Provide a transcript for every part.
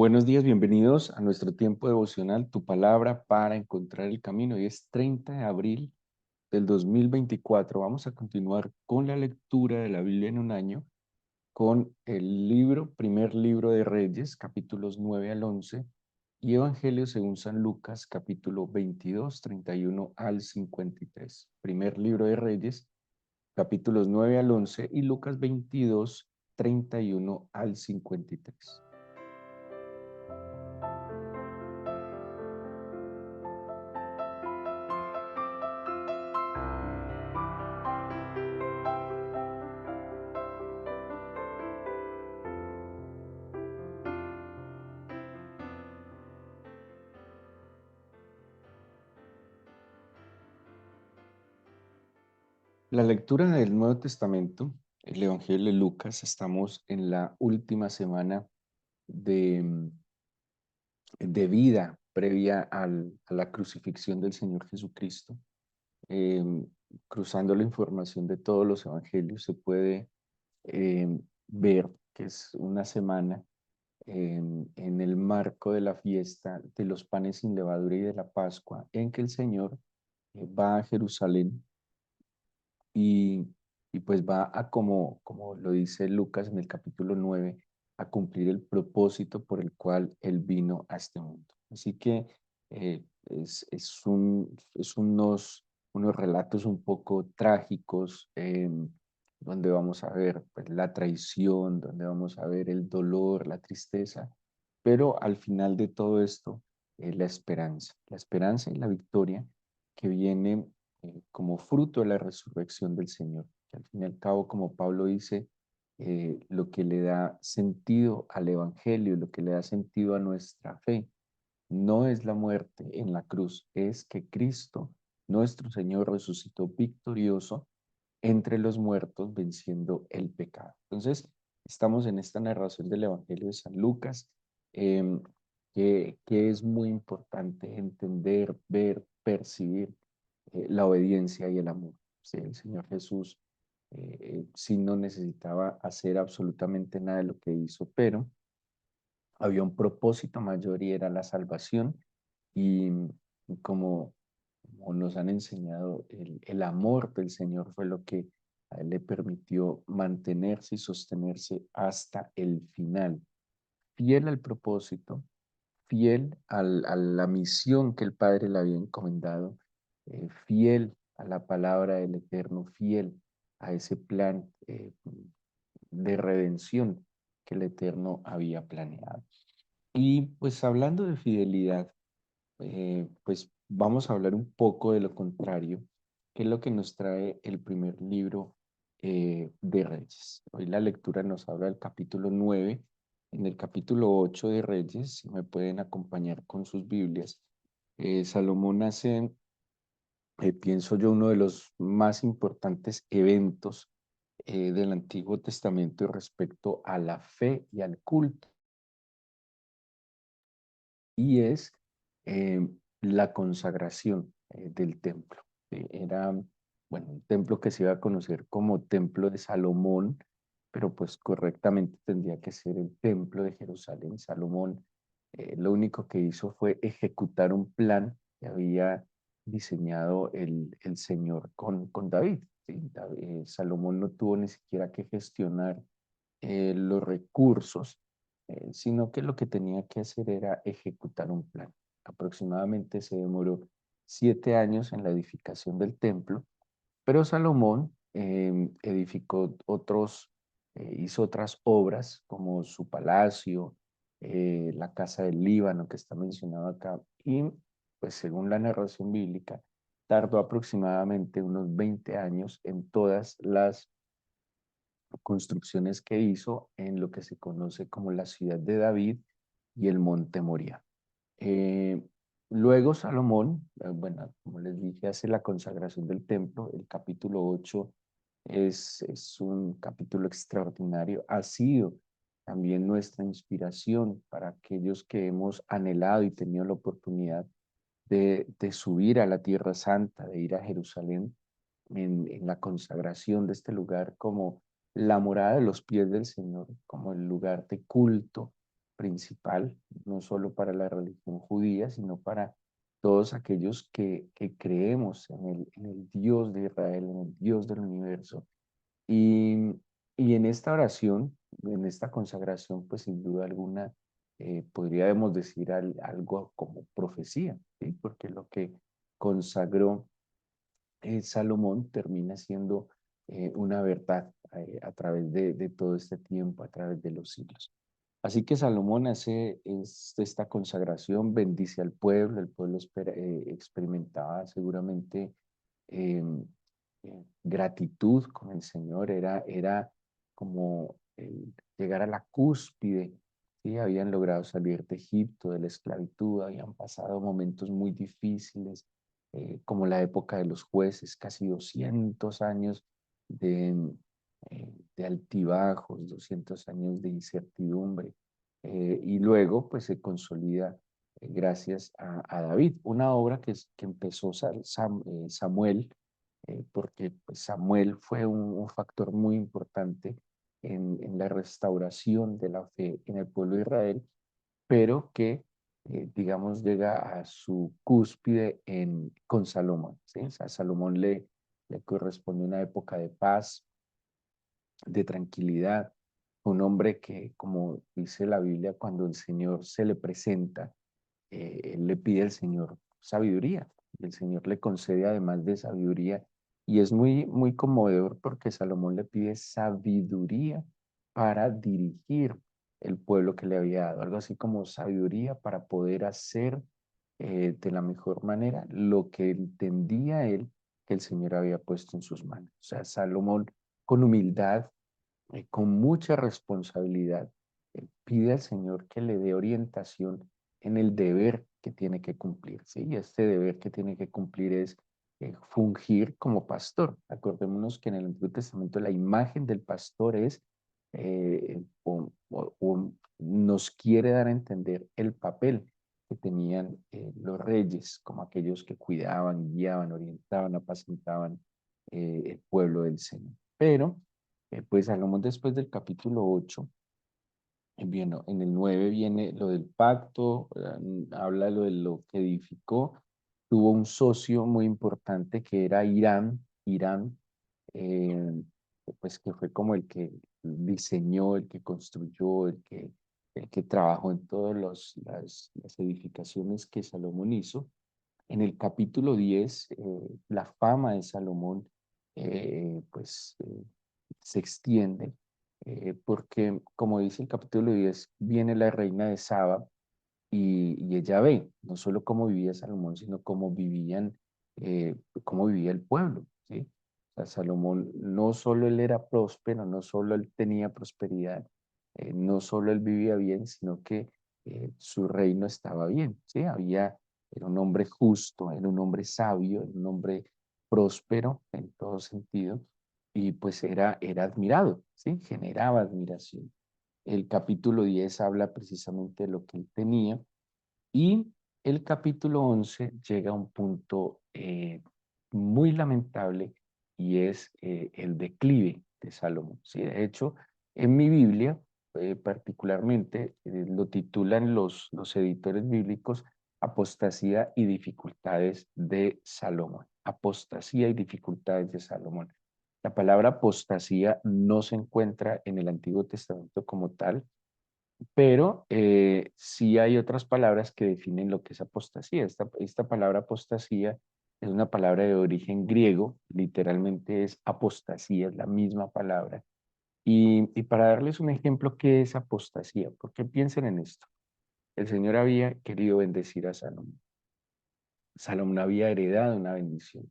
Buenos días, bienvenidos a nuestro tiempo devocional, Tu Palabra para Encontrar el Camino. Hoy es 30 de abril del 2024. Vamos a continuar con la lectura de la Biblia en un año, con el primer libro de Reyes, capítulos 9 al 11, y Evangelio según San Lucas, capítulo 22, 31 al 53. Primer libro de Reyes, capítulos 9 al 11, y Lucas 22, 31 al 53. La lectura del Nuevo Testamento, el Evangelio de Lucas, estamos en la última semana de, de vida previa a la crucifixión del Señor Jesucristo. Em, Cruzando la información de todos los evangelios, se puede ver que es una semana en el marco de la fiesta de los panes sin levadura y de la Pascua, en que el Señor va a Jerusalén y, y pues va a, como lo dice Lucas en el capítulo 9, a cumplir el propósito por el cual él vino a este mundo. Así que es unos relatos un poco trágicos, donde vamos a ver pues, la traición, donde vamos a ver el dolor, la tristeza, pero al final de todo esto, la esperanza y la victoria que viene como fruto de la resurrección del Señor, que al fin y al cabo, como Pablo dice, lo que le da sentido al Evangelio, lo que le da sentido a nuestra fe, no es la muerte en la cruz, es que Cristo, nuestro Señor, resucitó victorioso entre los muertos, venciendo el pecado. Entonces, estamos en esta narración del Evangelio de San Lucas, em, que es muy importante entender, ver, percibir la obediencia y el amor. Sí, el Señor Jesús sí no necesitaba hacer absolutamente nada de lo que hizo, pero había un propósito mayor y era la salvación. Y, y como nos han enseñado, el amor del Señor fue lo que a él le permitió mantenerse y sostenerse hasta el final, fiel al propósito, fiel a la misión que el Padre le había encomendado, fiel a la palabra del Eterno, fiel a ese plan de redención que el Eterno había planeado. Y pues hablando de fidelidad, pues vamos a hablar un poco de lo contrario, que es lo que nos trae el primer libro de Reyes. Hoy la lectura nos habla del capítulo 9. En el capítulo 8 de Reyes, si me pueden acompañar con sus Biblias, Salomón hace, pienso yo, uno de los más importantes eventos del Antiguo Testamento respecto a la fe y al culto, y es eh, la consagración del templo. Era, bueno, un templo que se iba a conocer como Templo de Salomón, pero pues correctamente tendría que ser el Templo de Jerusalén. Salomón lo único que hizo fue ejecutar un plan que había diseñado el Señor con David. ¿Sí? Salomón no tuvo ni siquiera que gestionar los recursos, sino que lo que tenía que hacer era ejecutar un plan. Aproximadamente se demoró 7 años en la edificación del templo, pero Salomón edificó hizo otras obras como su palacio, la casa del Líbano que está mencionado acá, y pues según la narración bíblica, tardó aproximadamente unos 20 años en todas las construcciones que hizo en lo que se conoce como la ciudad de David y el monte Moriah. Eh, Luego Salomón, bueno, como les dije, hace la consagración del templo. El capítulo 8 es un capítulo extraordinario. Ha sido también nuestra inspiración para aquellos que hemos anhelado y tenido la oportunidad de subir a la Tierra Santa, de ir a Jerusalén en la consagración de este lugar como la morada de los pies del Señor, como el lugar de culto, principal, no solo para la religión judía, sino para todos aquellos que creemos en el Dios de Israel, en el Dios del universo. Y, y en esta oración, en esta consagración, pues sin duda alguna, podríamos decir algo como profecía, ¿sí? Porque lo que consagró Salomón termina siendo una verdad a través de todo este tiempo, a través de los siglos. Así que Salomón hace esta consagración, bendice al pueblo, el pueblo experimentaba seguramente gratitud con el Señor, era como llegar a la cúspide, ¿sí? Habían logrado salir de Egipto, de la esclavitud, habían pasado momentos muy difíciles, como la época de los jueces, casi 200 años de altibajos, 200 años de incertidumbre, y luego pues se consolida gracias a David, una obra que empezó Samuel, porque pues, Samuel fue un factor muy importante en la restauración de la fe en el pueblo de Israel, pero que, digamos, llega a su cúspide con Salomón, ¿sí? O sea, a Salomón le corresponde una época de paz, de tranquilidad, un hombre que, como dice la Biblia, cuando el Señor se le presenta, él le pide al Señor sabiduría, y el Señor le concede además de sabiduría, y es muy, muy conmovedor porque Salomón le pide sabiduría para dirigir el pueblo que le había dado, algo así como sabiduría para poder hacer de la mejor manera lo que entendía él que el Señor había puesto en sus manos. O sea, Salomón con humildad, con mucha responsabilidad, pide al Señor que le dé orientación en el deber que tiene que cumplir, ¿sí? Y este deber que tiene que cumplir es fungir como pastor. Acordémonos que en el Antiguo Testamento la imagen del pastor es, nos quiere dar a entender el papel que tenían los reyes, como aquellos que cuidaban, guiaban, orientaban, apacentaban el pueblo del Señor. Pero pues Salomón después del capítulo 8, bien, en el 9 viene lo del pacto, habla lo de lo que edificó, tuvo un socio muy importante que era Irán, eh, pues que fue como el que diseñó, el que construyó, el que trabajó en todas las edificaciones que Salomón hizo. En el capítulo 10, la fama de Salomón pues se extiende porque, como dice el capítulo 10, viene la reina de Saba y ella ve no solo cómo vivía Salomón, sino cómo vivía el pueblo, ¿sí? O sea, Salomón, no solo él era próspero, no solo él tenía prosperidad, no solo él vivía bien, sino que su reino estaba bien, ¿sí? Era un hombre justo, era un hombre sabio, era un hombre próspero en todo sentido, y pues era admirado, ¿sí? Generaba admiración. El capítulo 10 habla precisamente de lo que él tenía y el capítulo 11 llega a un punto muy lamentable y es el declive de Salomón. Sí, de hecho, en mi Biblia, particularmente, lo titulan los editores bíblicos Apostasía y dificultades de Salomón. Apostasía y dificultades de Salomón. La palabra apostasía no se encuentra en el Antiguo Testamento como tal, pero sí hay otras palabras que definen lo que es apostasía. Esta palabra apostasía es una palabra de origen griego, literalmente es apostasía, es la misma palabra. Y para darles un ejemplo, ¿qué es apostasía? Porque piensen en esto. El Señor había querido bendecir a Salomón. Salomón había heredado una bendición.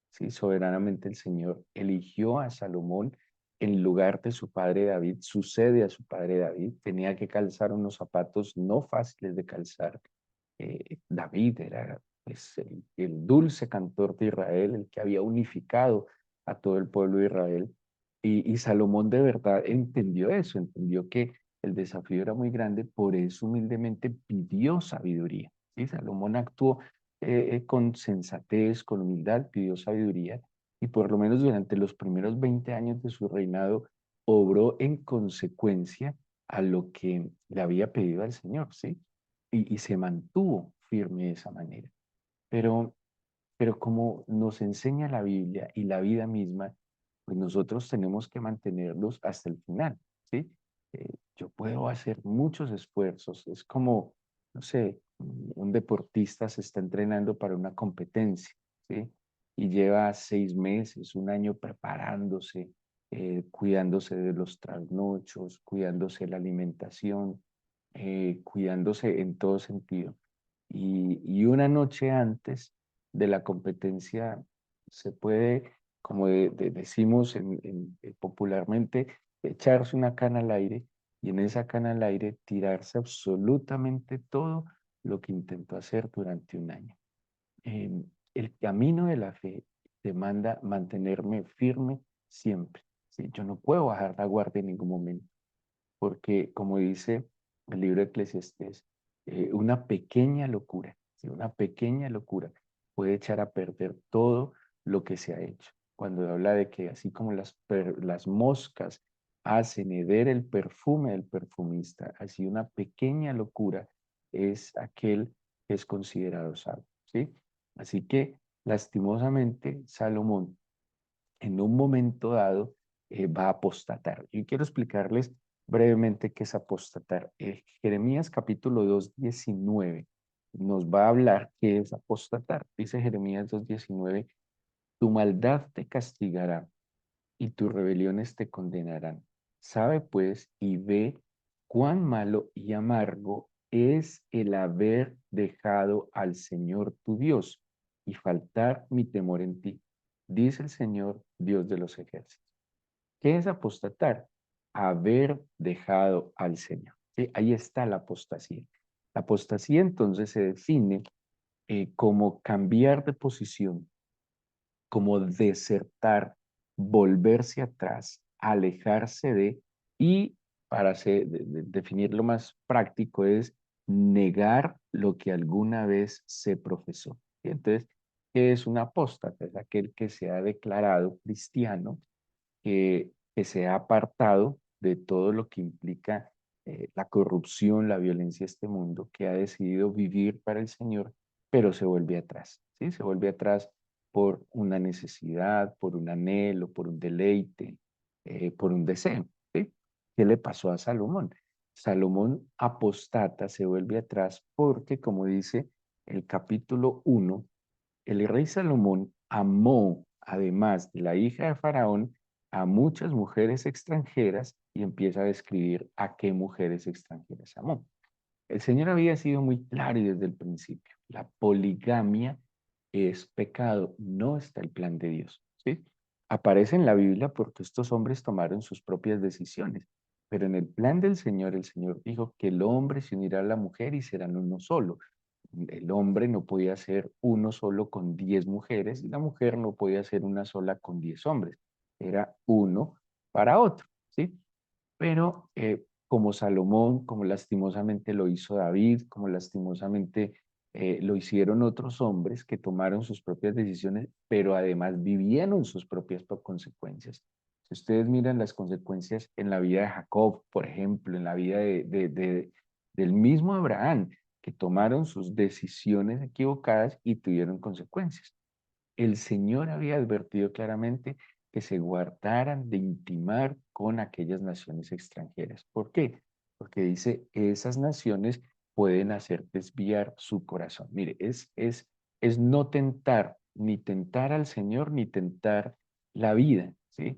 ¿Sí? Soberanamente el Señor eligió a Salomón en lugar de su padre David, sucede a su padre David, tenía que calzar unos zapatos no fáciles de calzar. David era pues, el dulce cantor de Israel, el que había unificado a todo el pueblo de Israel. Y Salomón de verdad entendió eso, entendió que el desafío era muy grande, por eso humildemente pidió sabiduría. ¿Sí? Salomón actuó con sensatez, con humildad, pidió sabiduría y por lo menos durante los primeros 20 años de su reinado obró en consecuencia a lo que le había pedido al Señor, ¿sí? Y se mantuvo firme de esa manera. Pero, pero como nos enseña la Biblia y la vida misma, pues nosotros tenemos que mantenerlos hasta el final, ¿sí? Yo puedo hacer muchos esfuerzos, es como, no sé, un deportista se está entrenando para una competencia, ¿sí? Y lleva 6 meses, un año preparándose, cuidándose de los trasnochos, cuidándose de la alimentación, cuidándose en todo sentido. Y una noche antes de la competencia se puede, como decimos popularmente, echarse una cana al aire y en esa cana al aire tirarse absolutamente todo lo que intentó hacer durante un año. El camino de la fe demanda mantenerme firme siempre. ¿Sí? Yo no puedo bajar la guardia en ningún momento porque como dice el libro de Eclesiastés, una pequeña locura, ¿sí? Una pequeña locura puede echar a perder todo lo que se ha hecho. Cuando habla de que así como las moscas hacen heder el perfume del perfumista, así una pequeña locura es aquel que es considerado sabio, ¿sí? Así que lastimosamente Salomón en un momento dado va a apostatar. Y quiero explicarles brevemente qué es apostatar. Jeremías capítulo 2 19 nos va a hablar qué es apostatar. Dice Jeremías 2:19, tu maldad te castigará y tus rebeliones te condenarán. Sabe pues y ve cuán malo y amargo es el haber dejado al Señor tu Dios y faltar mi temor en ti, dice el Señor, Dios de los ejércitos. ¿Qué es apostatar? Haber dejado al Señor. ¿Sí? Ahí está la apostasía. La apostasía entonces se define como cambiar de posición, como desertar, volverse atrás, alejarse de, y para definirlo más práctico es negar lo que alguna vez se profesó. ¿Sí? Entonces, ¿qué es un apóstata? Es aquel que se ha declarado cristiano, que se ha apartado de todo lo que implica la corrupción, la violencia de este mundo, que ha decidido vivir para el Señor, pero se vuelve atrás, ¿sí? Se vuelve atrás por una necesidad, por un anhelo, por un deleite, por un deseo, ¿sí? ¿Qué le pasó a Salomón? Salomón apostata, se vuelve atrás porque, como dice el capítulo 1, el rey Salomón amó, además de la hija de Faraón, a muchas mujeres extranjeras y empieza a describir a qué mujeres extranjeras amó. El Señor había sido muy claro y desde el principio. La poligamia es pecado, no está el plan de Dios. ¿Sí? Aparece en la Biblia porque estos hombres tomaron sus propias decisiones, pero en el plan del Señor, el Señor dijo que el hombre se unirá a la mujer y serán uno solo. El hombre no podía ser uno solo con 10 mujeres y la mujer no podía ser una sola con 10 hombres. Era uno para otro, ¿sí? Pero como Salomón, como lastimosamente lo hizo David, como lastimosamente lo hicieron otros hombres que tomaron sus propias decisiones, pero además vivieron sus propias consecuencias. Si ustedes miran las consecuencias en la vida de Jacob, por ejemplo, en la vida del mismo Abraham, que tomaron sus decisiones equivocadas y tuvieron consecuencias. El Señor había advertido claramente que se guardaran de intimar con aquellas naciones extranjeras. ¿Por qué? Porque dice, esas naciones pueden hacer desviar su corazón. Mire, es no tentar, ni tentar al Señor, ni tentar la vida, ¿sí?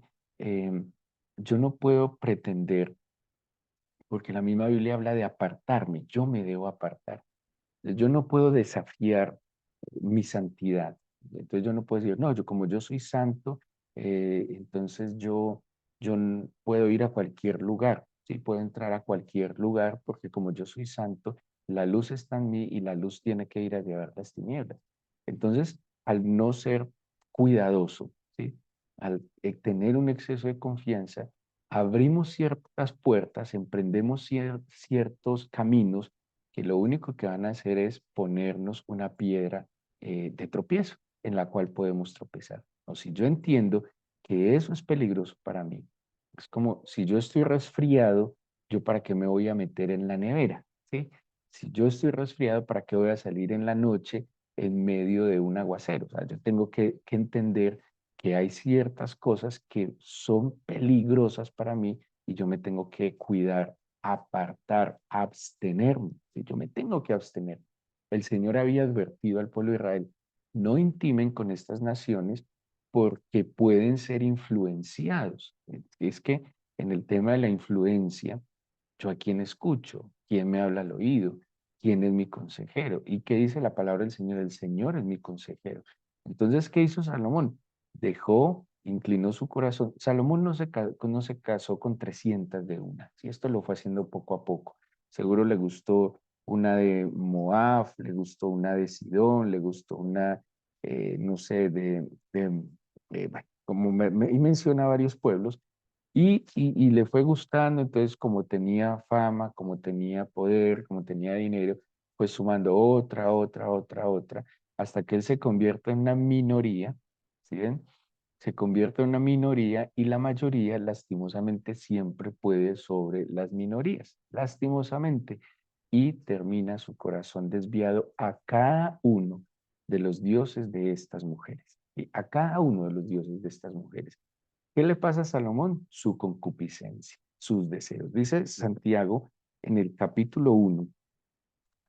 Yo no puedo pretender, porque la misma Biblia habla de apartarme, yo me debo apartar. Yo no puedo desafiar mi santidad. Entonces yo no puedo decir, no, yo como yo soy santo, entonces yo puedo ir a cualquier lugar, ¿sí? Puedo entrar a cualquier lugar porque como yo soy santo, la luz está en mí y la luz tiene que ir a llevar las tinieblas. Entonces, al no ser cuidadoso, ¿sí? Al tener un exceso de confianza, abrimos ciertas puertas, emprendemos ciertos caminos que lo único que van a hacer es ponernos una piedra de tropiezo en la cual podemos tropezar. O si yo entiendo que eso es peligroso para mí, es como si yo estoy resfriado ¿yo para qué me voy a meter en la nevera? ¿Sí? Si yo estoy resfriado, ¿para qué voy a salir en la noche en medio de un aguacero? O sea, yo tengo que entender que hay ciertas cosas que son peligrosas para mí y yo me tengo que cuidar, apartar, abstenerme. ¿Sí? Yo me tengo que abstener. El Señor había advertido al pueblo de Israel, no intimen con estas naciones porque pueden ser influenciados. Es que en el tema de la influencia, yo a quién escucho, quién me habla al oído, quién es mi consejero. ¿Y qué dice la palabra del Señor? El Señor es mi consejero. Entonces, ¿qué hizo Salomón? Dejó, inclinó su corazón. Salomón no se casó con 300 de una. ¿Sí? Esto lo fue haciendo poco a poco. Seguro le gustó una de Moab, le gustó una de Sidón, le gustó una, no sé, bueno, como y menciona varios pueblos, y le fue gustando, entonces como tenía fama, como tenía poder, como tenía dinero, pues sumando otra, hasta que él se convierte en una minoría, ¿sí ven? Se convierte en una minoría y la mayoría lastimosamente siempre puede sobre las minorías, lastimosamente, y termina su corazón desviado a cada uno de los dioses de estas mujeres, y a cada uno de los dioses de estas mujeres. ¿Qué le pasa a Salomón? Su concupiscencia, sus deseos. Dice Santiago en el capítulo 1,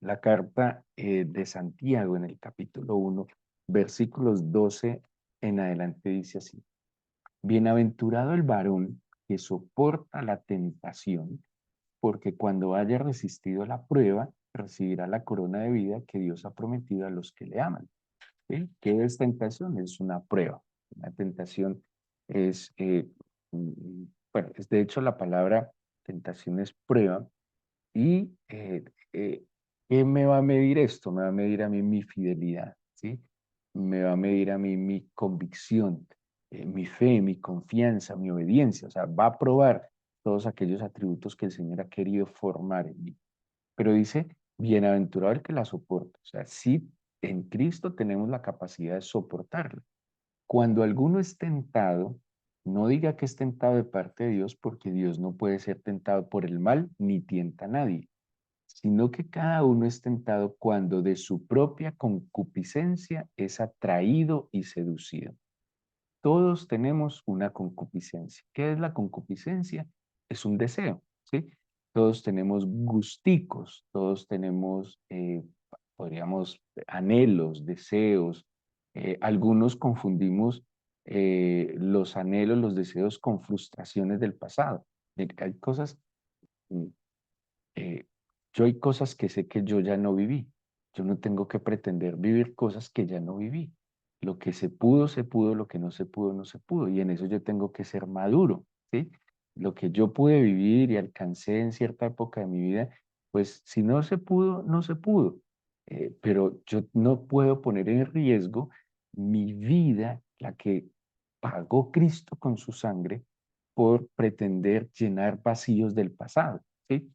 la carta de Santiago en el capítulo 1, versículos 12 en adelante dice así: Bienaventurado el varón que soporta la tentación, porque cuando haya resistido la prueba, recibirá la corona de vida que Dios ha prometido a los que le aman. ¿Sí? ¿Qué es tentación? Es una prueba. Una tentación es, bueno, es de hecho la palabra tentación es prueba. ¿Y eh, qué me va a medir esto? Me va a medir a mí mi fidelidad, ¿sí? Me va a medir a mí mi convicción, mi fe, mi confianza, mi obediencia. O sea, va a probar todos aquellos atributos que el Señor ha querido formar en mí. Pero dice, bienaventurado el que la soporta. O sea, sí, en Cristo tenemos la capacidad de soportarla. Cuando alguno es tentado, no diga que es tentado de parte de Dios, porque Dios no puede ser tentado por el mal ni tienta a nadie, sino que cada uno es tentado cuando de su propia concupiscencia es atraído y seducido. Todos tenemos una concupiscencia. ¿Qué es la concupiscencia? Es un deseo, ¿sí? Todos tenemos gusticos, todos tenemos, podríamos, anhelos, deseos. Algunos confundimos los anhelos, los deseos con frustraciones del pasado. Hay cosas, mm, eh, yo hay cosas que sé que yo ya no viví. Yo no tengo que pretender vivir cosas que ya no viví. Lo que se pudo, lo que no se pudo, no se pudo. Y en eso yo tengo que ser maduro, ¿sí? Lo que yo pude vivir y alcancé en cierta época de mi vida, pues si no se pudo, no se pudo. Pero yo no puedo poner en riesgo mi vida, la que pagó Cristo con su sangre, por pretender llenar vacíos del pasado, ¿sí?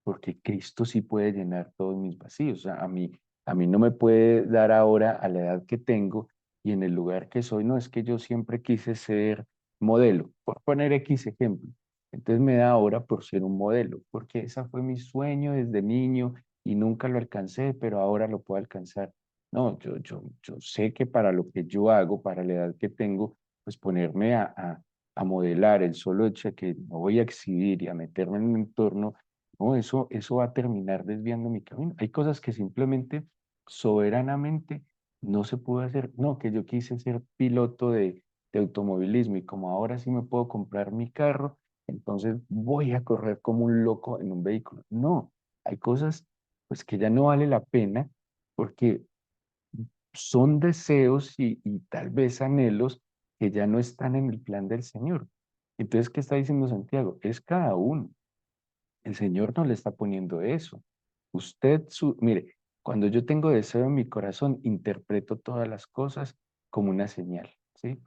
Porque Cristo sí puede llenar todos mis vacíos. O sea, a mí no me puede dar ahora a la edad que tengo y en el lugar que soy, no es que yo siempre quise ser modelo, por poner X ejemplo. Entonces me da ahora por ser un modelo, porque ese fue mi sueño desde niño y nunca lo alcancé, pero ahora lo puedo alcanzar. No, yo sé que para lo que yo hago, para la edad que tengo, pues ponerme a modelar el solo hecho de que no voy a exhibir y a meterme en un entorno, no, eso va a terminar desviando mi camino. Hay cosas que simplemente, soberanamente, no se puede hacer. No, que yo quise ser piloto de automovilismo y como ahora sí me puedo comprar mi carro, entonces voy a correr como un loco en un vehículo. No, hay cosas pues que ya no vale la pena porque son deseos y tal vez anhelos que ya no están en el plan del Señor. Entonces, ¿qué está diciendo Santiago? Es cada uno. El Señor no le está poniendo eso. Mire, cuando yo tengo deseo en mi corazón, interpreto todas las cosas como una señal, ¿sí?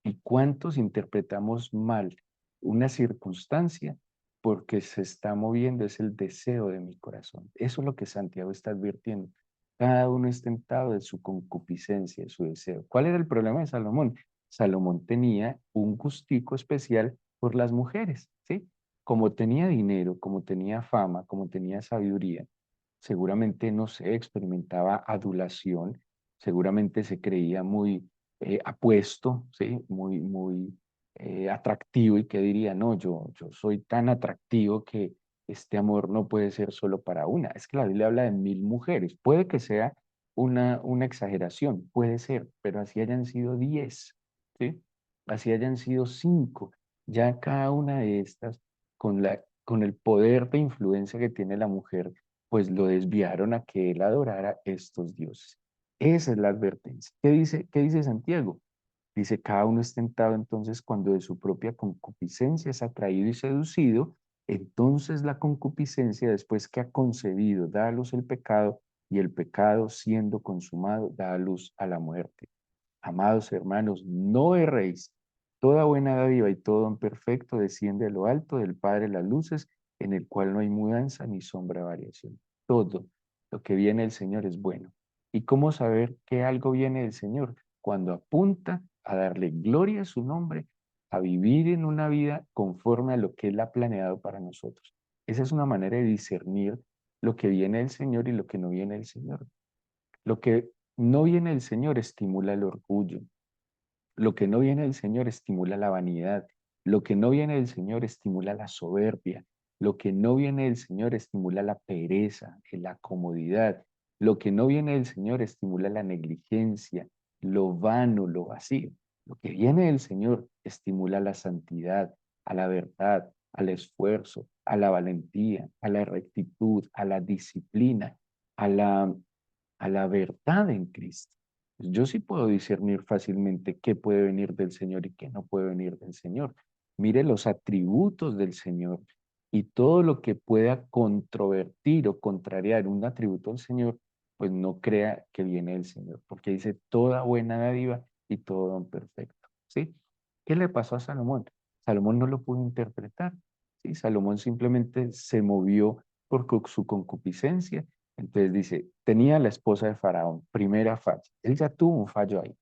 ¿Y cuántos interpretamos mal una circunstancia porque se está moviendo? Es el deseo de mi corazón. Eso es lo que Santiago está advirtiendo. Cada uno es tentado de su concupiscencia, de su deseo. ¿Cuál era el problema de Salomón? Salomón tenía un gustico especial por las mujeres, ¿sí? como tenía dinero, como tenía fama, como tenía sabiduría, seguramente, no sé, experimentaba adulación, seguramente se creía muy apuesto, ¿sí? Muy atractivo y que diría, no, yo soy tan atractivo que este amor no puede ser solo para una. Es que la Biblia habla de 1000 mujeres. Puede que sea una exageración, puede ser, pero así hayan sido 10, ¿sí? Así hayan sido 5. Ya cada una de estas, con el poder de influencia que tiene la mujer, pues lo desviaron a que él adorara estos dioses. Esa es la advertencia. Qué dice Santiago? Dice, cada uno es tentado entonces cuando de su propia concupiscencia es atraído y seducido, entonces la concupiscencia, después que ha concebido, da a luz el pecado, y el pecado, siendo consumado, da a luz a la muerte. Amados hermanos, no erréis. Toda buena dádiva y todo don perfecto desciende a lo alto del Padre de las luces, en el cual no hay mudanza ni sombra de variación. Todo lo que viene del Señor es bueno. ¿Y cómo saber que algo viene del Señor? Cuando apunta a darle gloria a su nombre, a vivir en una vida conforme a lo que Él ha planeado para nosotros. Esa es una manera de discernir lo que viene del Señor y lo que no viene del Señor. Lo que no viene del Señor estimula el orgullo. Lo que no viene del Señor estimula la vanidad. Lo que no viene del Señor estimula la soberbia. Lo que no viene del Señor estimula la pereza, la comodidad. Lo que no viene del Señor estimula la negligencia, lo vano, lo vacío. Lo que viene del Señor estimula la santidad, a la verdad, al esfuerzo, a la valentía, a la rectitud, a la disciplina, a la verdad en Cristo. Yo sí puedo discernir fácilmente qué puede venir del Señor y qué no puede venir del Señor. Mire los atributos del Señor y todo lo que pueda controvertir o contrariar un atributo del Señor, pues no crea que viene del Señor, porque dice toda buena dádiva y todo don perfecto. ¿Sí? ¿Qué le pasó a Salomón? Salomón no lo pudo interpretar. ¿Sí? Salomón simplemente se movió por su concupiscencia. Entonces dice, tenía la esposa de Faraón, primera falla. Él ya tuvo un fallo ahí.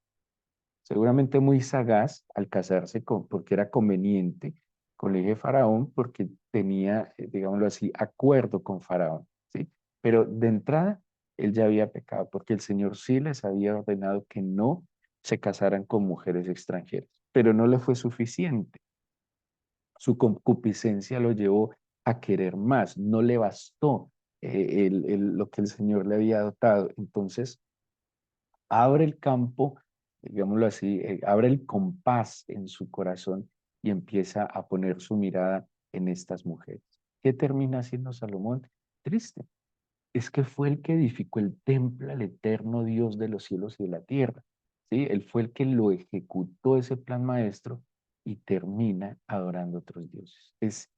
Seguramente muy sagaz al casarse porque era conveniente con el hijo de Faraón, porque tenía, digámoslo así, acuerdo con Faraón, ¿sí? Pero de entrada, él ya había pecado, porque el Señor sí les había ordenado que no se casaran con mujeres extranjeras, pero no le fue suficiente. Su concupiscencia lo llevó a querer más, no le bastó lo que el Señor le había dotado. Entonces, abre el campo, digámoslo así, abre el compás en su corazón y empieza a poner su mirada en estas mujeres. ¿Qué termina haciendo Salomón? Triste. Es que fue el que edificó el templo al eterno Dios de los cielos y de la tierra. ¿Sí? Él fue el que lo ejecutó ese plan maestro y termina adorando a otros dioses. Es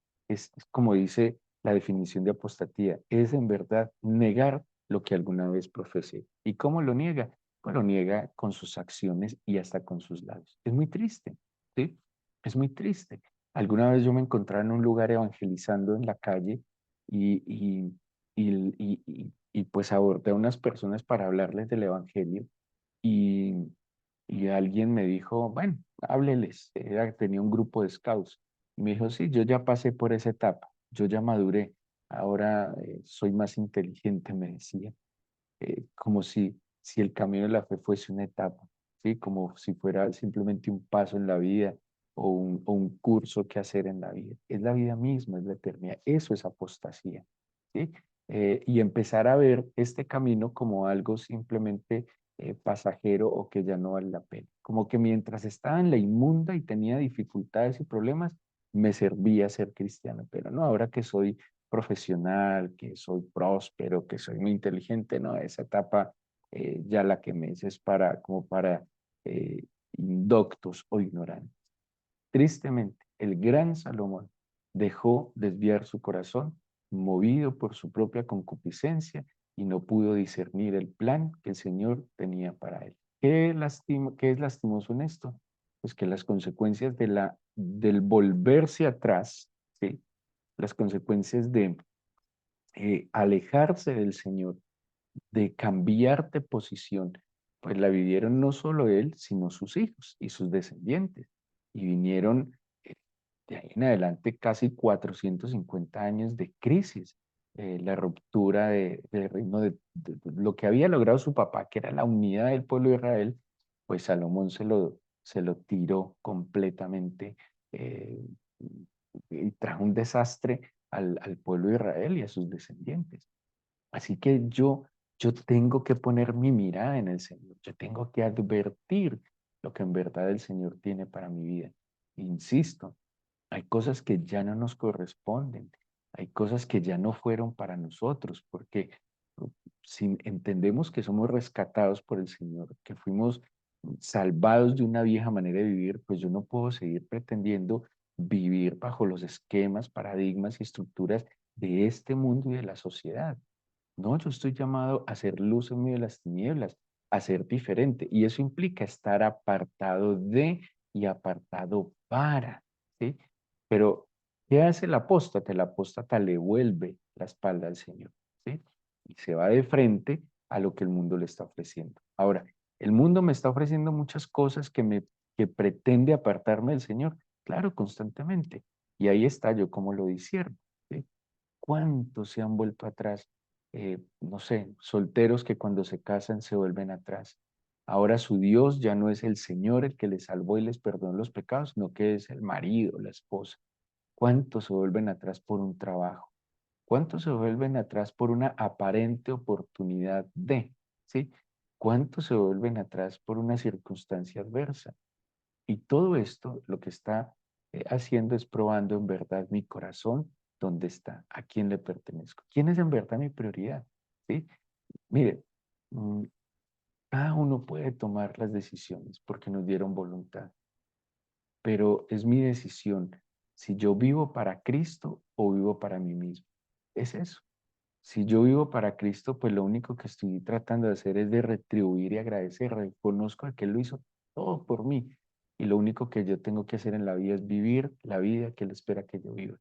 como dice la definición de apostatía, es en verdad negar lo que alguna vez profesé. ¿Y cómo lo niega? Pues lo niega con sus acciones y hasta con sus labios. Es muy triste, ¿sí? Es muy triste. Alguna vez yo me encontraba en un lugar evangelizando en la calle y y pues abordé a unas personas para hablarles del Evangelio y, y alguien me dijo, bueno, hábleles, tenía un grupo de scouts. Y me dijo, sí, yo ya pasé por esa etapa, yo ya maduré, ahora soy más inteligente, me decía, como si el camino de la fe fuese una etapa, ¿sí? Como si fuera simplemente un paso en la vida o un curso que hacer en la vida. Es la vida misma, es la eternidad, eso es apostasía, ¿sí? Y empezar a ver este camino como algo simplemente pasajero o que ya no vale la pena. Como que mientras estaba en la inmunda y tenía dificultades y problemas, me servía ser cristiano, pero no, ahora que soy profesional, que soy próspero, que soy muy inteligente, no, esa etapa ya la que me es para, como para indoctos o ignorantes. Tristemente, el gran Salomón dejó desviar su corazón, movido por su propia concupiscencia, y no pudo discernir el plan que el Señor tenía para él. ¿Qué es lastimoso en esto? Pues que las consecuencias del volverse atrás, ¿sí? Las consecuencias de alejarse del Señor, de cambiar de posición, pues la vivieron no solo él, sino sus hijos y sus descendientes. Y vinieron de ahí en adelante casi 450 años de crisis, la ruptura del reino de lo que había logrado su papá, que era la unidad del pueblo de Israel, pues Salomón se lo tiró completamente eh, y trajo un desastre al pueblo de Israel y a sus descendientes. Así que yo tengo que poner mi mirada en el Señor, yo tengo que advertir lo que en verdad el Señor tiene para mi vida. Insisto, hay cosas que ya no nos corresponden, hay cosas que ya no fueron para nosotros, porque si entendemos que somos rescatados por el Señor, que fuimos salvados de una vieja manera de vivir, pues yo no puedo seguir pretendiendo vivir bajo los esquemas, paradigmas y estructuras de este mundo y de la sociedad. No, yo estoy llamado a ser luz en medio de las tinieblas, a ser diferente. Y eso implica estar apartado de y apartado para, ¿sí? Pero, ¿qué hace el apóstata? El apóstata le vuelve la espalda al Señor, ¿sí? Y se va de frente a lo que el mundo le está ofreciendo. Ahora, el mundo me está ofreciendo muchas cosas que pretende apartarme del Señor. Claro, constantemente. Y ahí está yo como lo discierno, ¿sí? ¿Cuántos se han vuelto atrás? No sé, solteros que cuando se casan se vuelven atrás. Ahora su Dios ya no es el Señor el que les salvó y les perdonó los pecados, sino que es el marido, la esposa. ¿Cuántos se vuelven atrás por un trabajo? ¿Cuántos se vuelven atrás por una aparente oportunidad de, ¿sí? ¿Cuántos se vuelven atrás por una circunstancia adversa? Y todo esto lo que está haciendo es probando en verdad mi corazón, dónde está, a quién le pertenezco, quién es en verdad mi prioridad. ¿Sí? Mire, mm, cada uno puede tomar las decisiones porque nos dieron voluntad, pero es mi decisión si yo vivo para Cristo o vivo para mí mismo. Es eso. Si yo vivo para Cristo, pues lo único que estoy tratando de hacer es de retribuir y agradecer. Reconozco que Él lo hizo todo por mí. Y lo único que yo tengo que hacer en la vida es vivir la vida que Él espera que yo viva.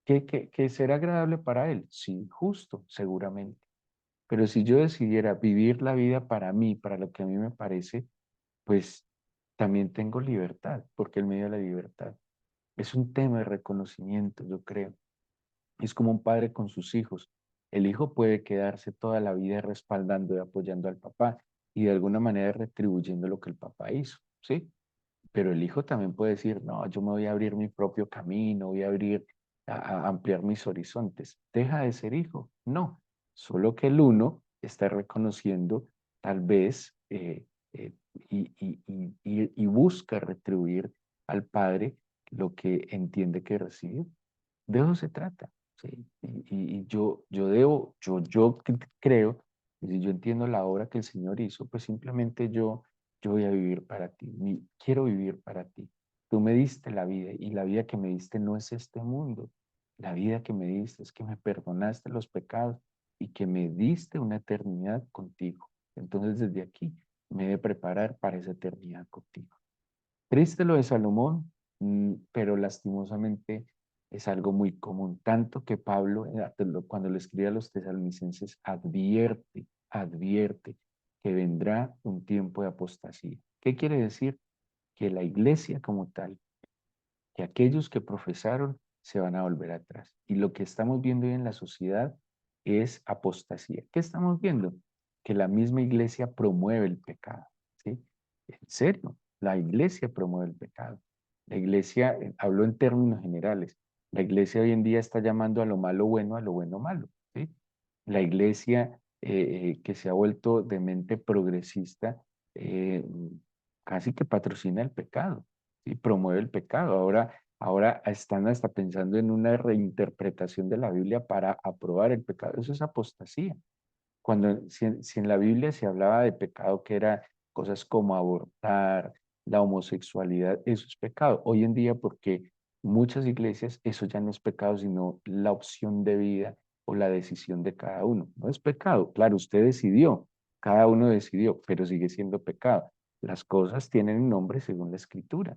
¿Que será agradable para Él? Sí, justo, seguramente. Pero si yo decidiera vivir la vida para mí, para lo que a mí me parece, pues también tengo libertad, porque Él me dio la libertad. Es un tema de reconocimiento, yo creo. Es como un padre con sus hijos. El hijo puede quedarse toda la vida respaldando y apoyando al papá y de alguna manera retribuyendo lo que el papá hizo, ¿sí? Pero el hijo también puede decir, no, yo me voy a abrir mi propio camino, voy a abrir, a ampliar mis horizontes. ¿Deja de ser hijo? No, solo que el uno está reconociendo tal vez y busca retribuir al padre lo que entiende que recibió. De eso se trata, ¿sí? Y yo debo, creo, y si yo entiendo la obra que el Señor hizo, pues simplemente yo voy a vivir para ti, quiero vivir para ti. Tú me diste la vida y la vida que me diste no es este mundo. La vida que me diste es que me perdonaste los pecados y que me diste una eternidad contigo. Entonces desde aquí me he de preparar para esa eternidad contigo. Triste lo de Salomón, pero lastimosamente es algo muy común, tanto que Pablo, cuando le escribe a los tesalonicenses, advierte que vendrá un tiempo de apostasía. ¿Qué quiere decir? Que la iglesia como tal, que aquellos que profesaron se van a volver atrás. Y lo que estamos viendo hoy en la sociedad es apostasía. ¿Qué estamos viendo? Que la misma iglesia promueve el pecado, ¿sí? En serio, la iglesia promueve el pecado. La iglesia, hablo en términos generales, la iglesia hoy en día está llamando a lo malo bueno, a lo bueno malo, ¿sí? La iglesia que se ha vuelto de mente progresista, eh, casi que patrocina el pecado y promueve el pecado. Ahora están hasta pensando en una reinterpretación de la Biblia para aprobar el pecado. Eso es apostasía. Si en la Biblia se hablaba de pecado que era cosas como abortar, la homosexualidad, eso es pecado. Hoy en día, porque muchas iglesias, eso ya no es pecado, sino la opción de vida o la decisión de cada uno. No es pecado. Claro, usted decidió, cada uno decidió, pero sigue siendo pecado. Las cosas tienen un nombre según la escritura.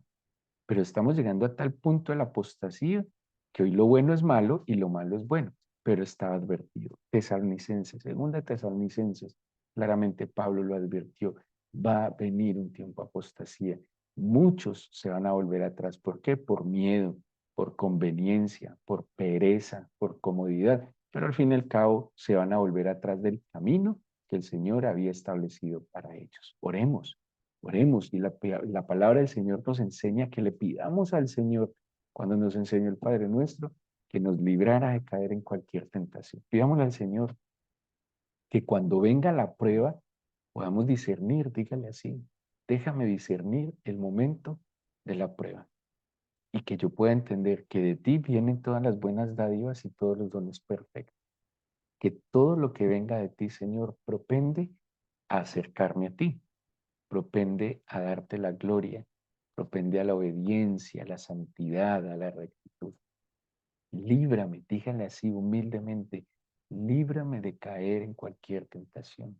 Pero estamos llegando a tal punto de la apostasía que hoy lo bueno es malo y lo malo es bueno, pero estaba advertido. Tesalonicenses, segunda Tesalonicenses, claramente Pablo lo advirtió, va a venir un tiempo de apostasía. Muchos se van a volver atrás. ¿Por qué? Por miedo. por conveniencia, por pereza, por comodidad, pero al fin y al cabo se van a volver atrás del camino que el Señor había establecido para ellos. Oremos, oremos, y la palabra del Señor nos enseña que le pidamos al Señor, cuando nos enseñó el Padre Nuestro, que nos librara de caer en cualquier tentación. Pidámosle al Señor que cuando venga la prueba podamos discernir, dígale así, déjame discernir el momento de la prueba y que yo pueda entender que de ti vienen todas las buenas dádivas y todos los dones perfectos, que todo lo que venga de ti, Señor, propende a acercarme a ti, propende a darte la gloria, propende a la obediencia, a la santidad, a la rectitud. Líbrame, dígale así humildemente, líbrame de caer en cualquier tentación.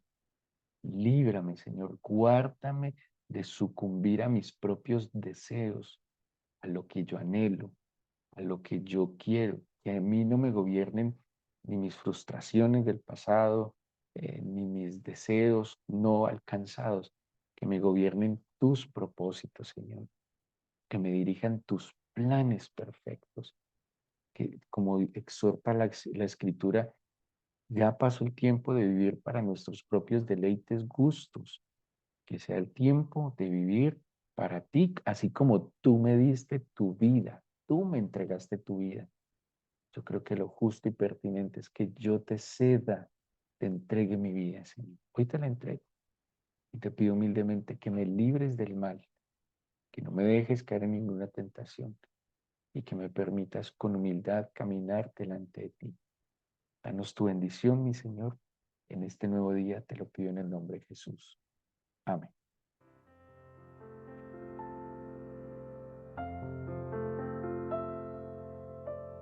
Líbrame, Señor, guárdame de sucumbir a mis propios deseos, a lo que yo anhelo, a lo que yo quiero, que a mí no me gobiernen ni mis frustraciones del pasado, ni mis deseos no alcanzados, que me gobiernen tus propósitos, Señor, que me dirijan tus planes perfectos, que como exhorta la Escritura, ya pasó el tiempo de vivir para nuestros propios deleites, gustos, que sea el tiempo de vivir para ti, así como tú me diste tu vida, tú me entregaste tu vida. Yo creo que lo justo y pertinente es que yo te ceda, te entregue mi vida, Señor. Hoy te la entrego y te pido humildemente que me libres del mal, que no me dejes caer en ninguna tentación y que me permitas con humildad caminar delante de ti. Danos tu bendición, mi Señor. En este nuevo día te lo pido en el nombre de Jesús. Amén.